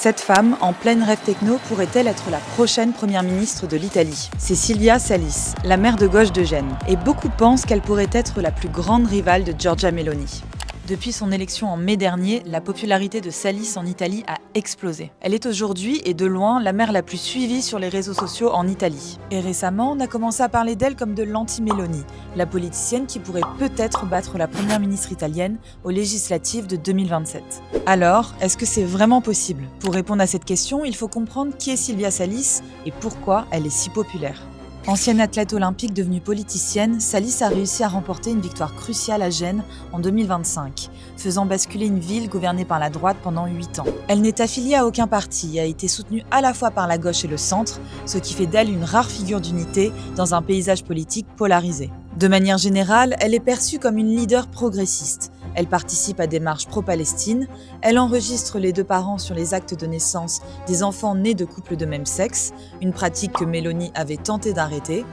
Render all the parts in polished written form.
Cette femme, en pleine rêve techno, pourrait-elle être la prochaine première ministre de l'Italie? C'est Silvia Salis, la maire de gauche de Gênes. Et beaucoup pensent qu'elle pourrait être la plus grande rivale de Giorgia Meloni. Depuis son élection en mai dernier, la popularité de Salis en Italie a explosé. Elle est aujourd'hui, et de loin, la maire la plus suivie sur les réseaux sociaux en Italie. Et récemment, on a commencé à parler d'elle comme de l'anti-Meloni, la politicienne qui pourrait peut-être battre la première ministre italienne aux législatives de 2027. Alors, est-ce que c'est vraiment possible? Pour répondre à cette question, il faut comprendre qui est Silvia Salis et pourquoi elle est si populaire. Ancienne athlète olympique devenue politicienne, Salis a réussi à remporter une victoire cruciale à Gênes en 2025, faisant basculer une ville gouvernée par la droite pendant 8 ans. Elle n'est affiliée à aucun parti et a été soutenue à la fois par la gauche et le centre, ce qui fait d'elle une rare figure d'unité dans un paysage politique polarisé. De manière générale, elle est perçue comme une leader progressiste. Elle participe à des marches pro-Palestine, elle enregistre les 2 parents sur les actes de naissance des enfants nés de couples de même sexe, une pratique que Meloni avait tenté d'arrêter,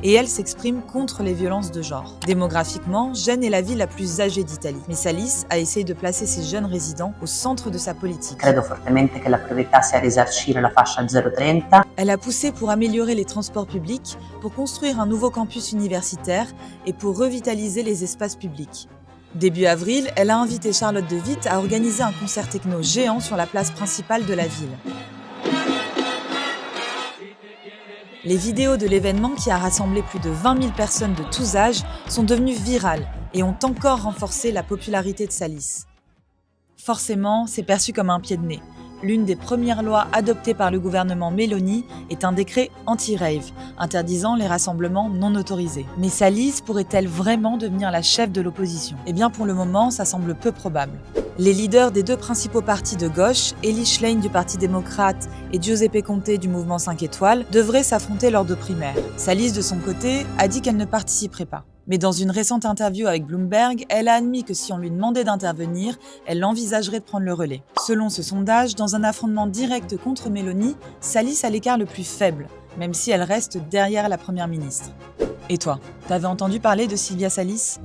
et elle s'exprime contre les violences de genre. Démographiquement, Gênes est la ville la plus âgée d'Italie, mais Salis a essayé de placer ses jeunes résidents au centre de sa politique. Credo fortemente che la priorità sia risarcire la fascia 030. Elle a poussé pour améliorer les transports publics, pour construire un nouveau campus universitaire et pour revitaliser les espaces publics. Début avril, elle a invité Charlotte de Witt à organiser un concert techno géant sur la place principale de la ville. Les vidéos de l'événement, qui a rassemblé plus de 20 000 personnes de tous âges, sont devenues virales et ont encore renforcé la popularité de Salis. Forcément, c'est perçu comme un pied de nez. L'une des premières lois adoptées par le gouvernement Meloni est un décret anti-rave, interdisant les rassemblements non autorisés. Mais Salis pourrait-elle vraiment devenir la chef de l'opposition? Eh bien pour le moment, ça semble peu probable. Les leaders des 2 principaux partis de gauche, Elly Schlein du Parti démocrate et Giuseppe Conte du mouvement 5 étoiles, devraient s'affronter lors de primaires. Salis, de son côté, a dit qu'elle ne participerait pas. Mais dans une récente interview avec Bloomberg, elle a admis que si on lui demandait d'intervenir, elle envisagerait de prendre le relais. Selon ce sondage, dans un affrontement direct contre Meloni, Salis a l'écart le plus faible, même si elle reste derrière la première ministre. Et toi, t'avais entendu parler de Silvia Salis ?